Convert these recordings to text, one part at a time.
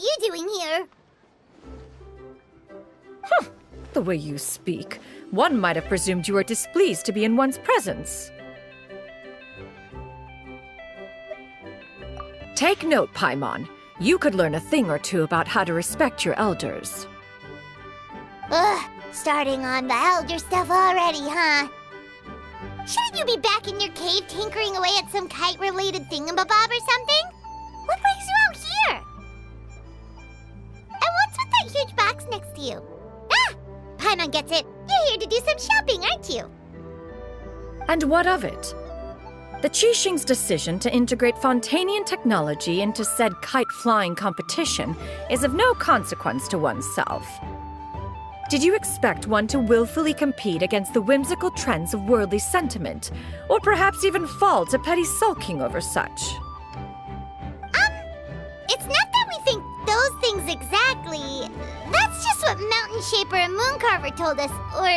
are you doing here? The way you speak, one might have presumed you were displeased to be in one's presence. Take note, Paimon. You could learn a thing or two about how to respect your elders. Ugh, starting on the elder stuff already, huh? Shouldn't you be back in your cave tinkering away at some kite-related thingamabob or something? What brings you out here? And what's with that huge box next to you? Ah! Paimon gets it. You're here to do some shopping, aren't you? And what of it? The Qixing's decision to integrate Fontanian technology into said kite-flying competition is of no consequence to oneself. Did you expect one to willfully compete against the whimsical trends of worldly sentiment, or perhaps even fall to petty sulking over such? It's not that we think those things exactly. That's just what Mountain Shaper and Mooncarver told us, or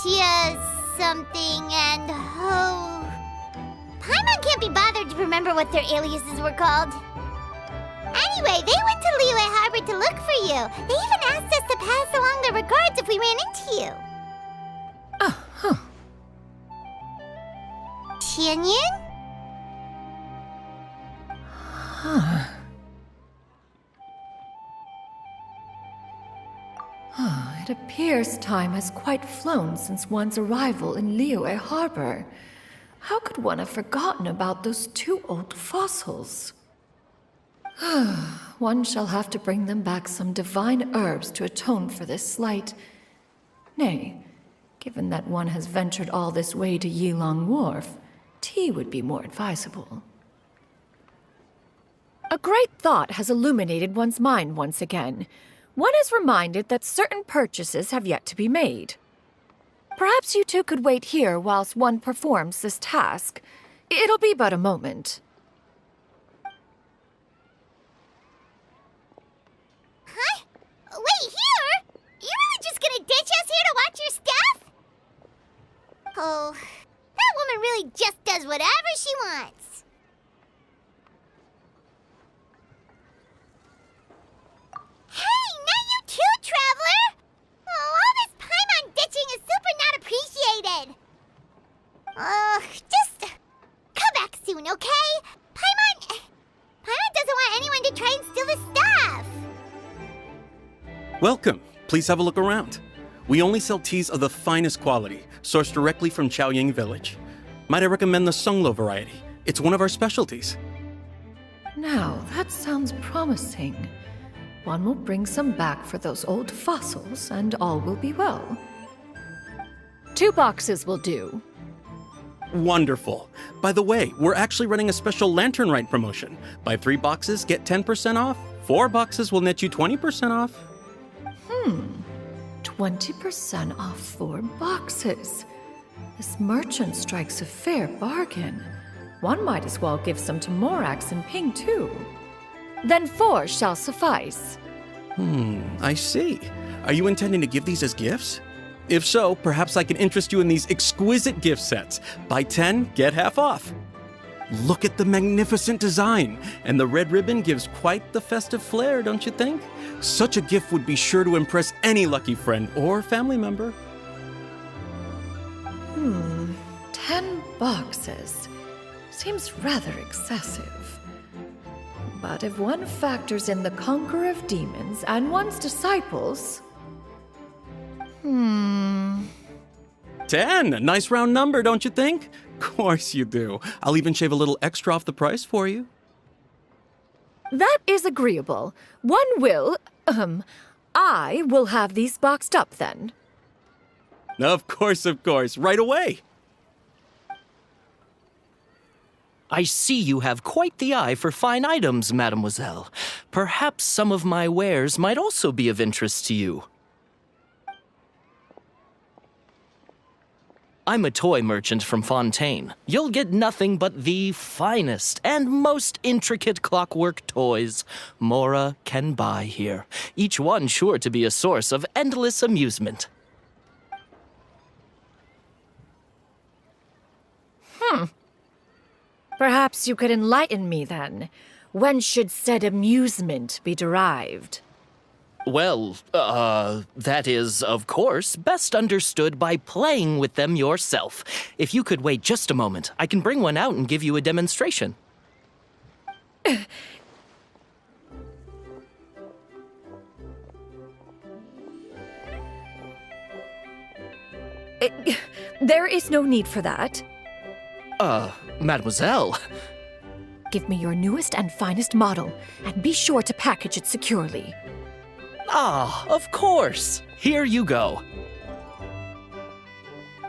Chia something and Ho. Paimon can't be bothered to remember what their aliases were called. Anyway, they went to Liyue Harbor to look for you. They even asked us to pass along their regards if we ran into you. Oh, huh. Tianyin? It appears time has quite flown since one's arrival in Liyue Harbor. How could one have forgotten about those two old fossils? One shall have to bring them back some divine herbs to atone for this slight. Nay, given that one has ventured all this way to Yilong Wharf, tea would be more advisable. A great thought has illuminated one's mind once again. One is reminded that certain purchases have yet to be made. Perhaps you two could wait here whilst one performs this task. It'll be but a moment. Huh? Wait, here? You really just gonna ditch us here to watch your stuff? Oh, that woman really just does whatever she wants. Hey, not you too, Traveler! Oh, all this Paimon ditching is super not appreciated. Just come back soon, okay? Paimon doesn't want anyone to try and steal the stuff. Welcome. Please have a look around. We only sell teas of the finest quality, sourced directly from Chaoying Village. Might I recommend the Sunglo variety? It's one of our specialties. Now, that sounds promising. One will bring some back for those old fossils, and all will be well. 2 boxes will do. Wonderful. By the way, we're actually running a special Lantern Rite promotion. Buy 3 boxes, get 10% off. 4 boxes will net you 20% off. 20% off 4 boxes. This merchant strikes a fair bargain. One might as well give some to Morax and Ping, too. Then 4 shall suffice. I see. Are you intending to give these as gifts? If so, perhaps I can interest you in these exquisite gift sets. Buy 10, get half off. Look at the magnificent design, and the red ribbon gives quite the festive flair, don't you think? Such a gift would be sure to impress any lucky friend or family member. 10 boxes. Seems rather excessive. But if one factors in the Conqueror of Demons and one's disciples... 10! A nice round number, don't you think? Course you do. I'll even shave a little extra off the price for you. That is agreeable. I will have these boxed up then. Of course, right away. I see you have quite the eye for fine items, mademoiselle. Perhaps some of my wares might also be of interest to you. I'm a toy merchant from Fontaine. You'll get nothing but the finest and most intricate clockwork toys Mora can buy here. Each one sure to be a source of endless amusement. Perhaps you could enlighten me then. When should said amusement be derived? Well, that is, of course, best understood by playing with them yourself. If you could wait just a moment, I can bring one out and give you a demonstration. There is no need for that. Mademoiselle. Give me your newest and finest model, and be sure to package it securely. Ah, of course. Here you go.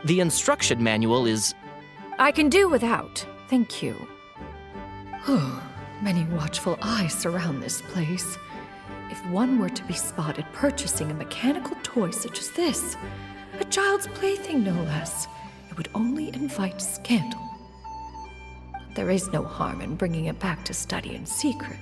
The instruction manual is... I can do without, thank you. Many watchful eyes surround this place. If one were to be spotted purchasing a mechanical toy such as this, a child's plaything no less, it would only invite scandal. But there is no harm in bringing it back to study in secret.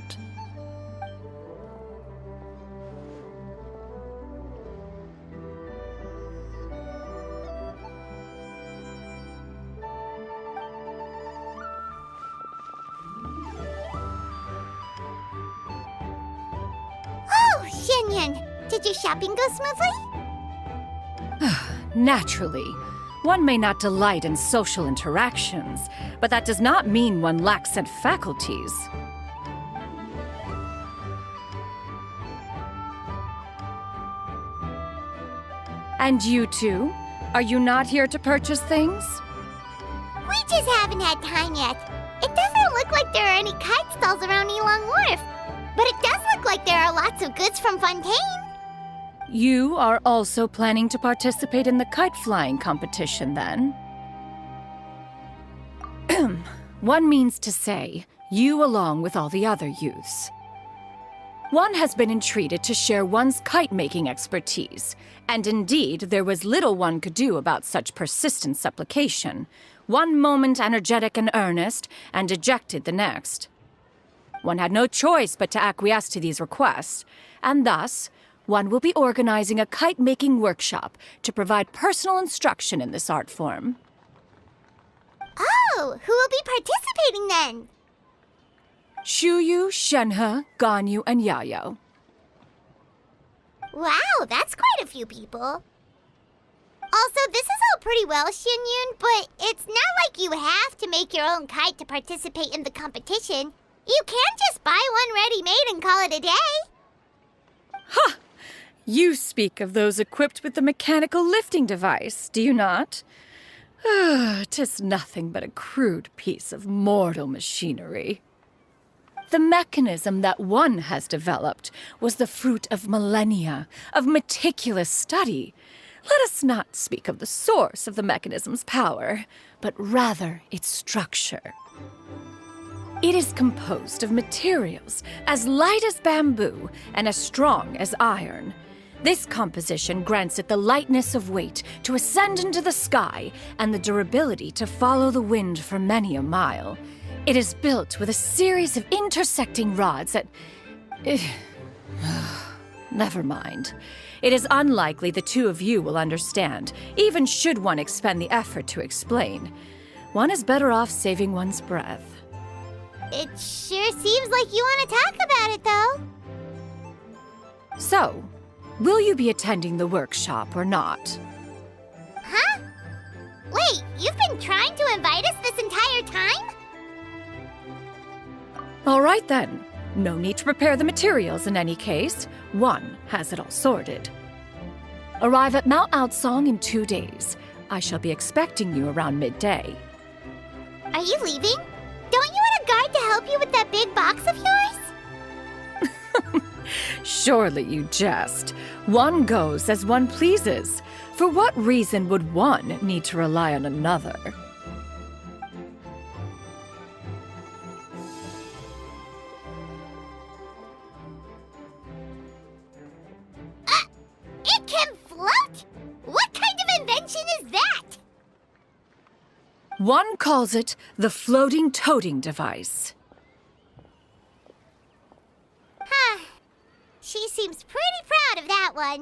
Oh, Xianyun, did your shopping go smoothly? Naturally, one may not delight in social interactions, but that does not mean one lacks said faculties. And you two? Are you not here to purchase things? We just haven't had time yet. It doesn't look like there are any kite stalls around Elong Wharf, but it does look like there are lots of goods from Fontaine. You are also planning to participate in the kite flying competition, then? One means to say, you along with all the other youths. One has been entreated to share one's kite-making expertise, and indeed there was little one could do about such persistent supplication. One moment energetic and earnest, and dejected the next. One had no choice but to acquiesce to these requests, and thus, one will be organizing a kite-making workshop to provide personal instruction in this art form. Oh, who will be participating then? Shuyu, Shenhe, Ganyu, and Yayo. Wow, that's quite a few people. Also, this is all pretty well, Xianyun, but it's not like you have to make your own kite to participate in the competition. You can just buy one ready-made and call it a day. Ha! You speak of those equipped with the mechanical lifting device, do you not? 'Tis nothing but a crude piece of mortal machinery. The mechanism that one has developed was the fruit of millennia of meticulous study. Let us not speak of the source of the mechanism's power, but rather its structure. It is composed of materials as light as bamboo and as strong as iron. This composition grants it the lightness of weight to ascend into the sky and the durability to follow the wind for many a mile. It is built with a series of intersecting rods that... Never mind. It is unlikely the two of you will understand, even should one expend the effort to explain. One is better off saving one's breath. It sure seems like you want to talk about it, though. So, will you be attending the workshop or not? Huh? Wait, you've been trying to invite us this entire time? All right then. No need to prepare the materials in any case. One has it all sorted. Arrive at Mount Outsong in 2 days. I shall be expecting you around midday. Are you leaving? Don't you want a guard to help you with that big box of yours? Surely you jest. One goes as one pleases. For what reason would one need to rely on another? It can float? What kind of invention is that? One calls it the floating toting device. Huh. She seems pretty proud of that one.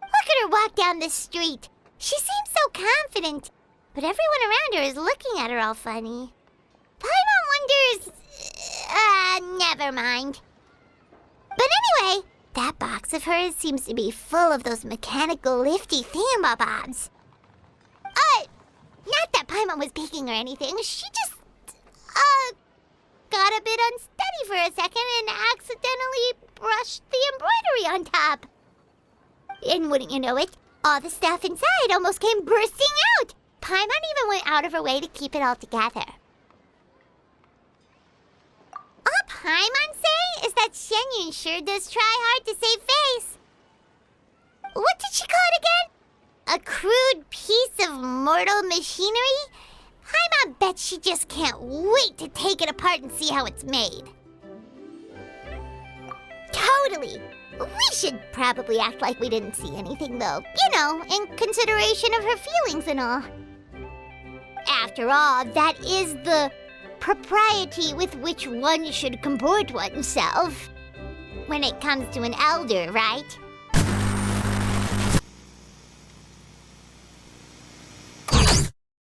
Look at her walk down the street. She seems so confident, but everyone around her is looking at her all funny. Paimon wonders... never mind. But anyway, that box of hers seems to be full of those mechanical lifty thingamabobs. Not that Paimon was peeking or anything. She just, got a bit unsteady for a second and accidentally brushed the embroidery on top. And wouldn't you know it, all the stuff inside almost came bursting out. Paimon even went out of her way to keep it all together. All Paimon say is that Shenyun sure does try hard to save face. What did she call it again? A crude piece of mortal machinery? Paimon bet she just can't wait to take it apart and see how it's made. Totally. We should probably act like we didn't see anything, though. You know, in consideration of her feelings and all. After all, that is the propriety with which one should comport oneself. When it comes to an elder, right?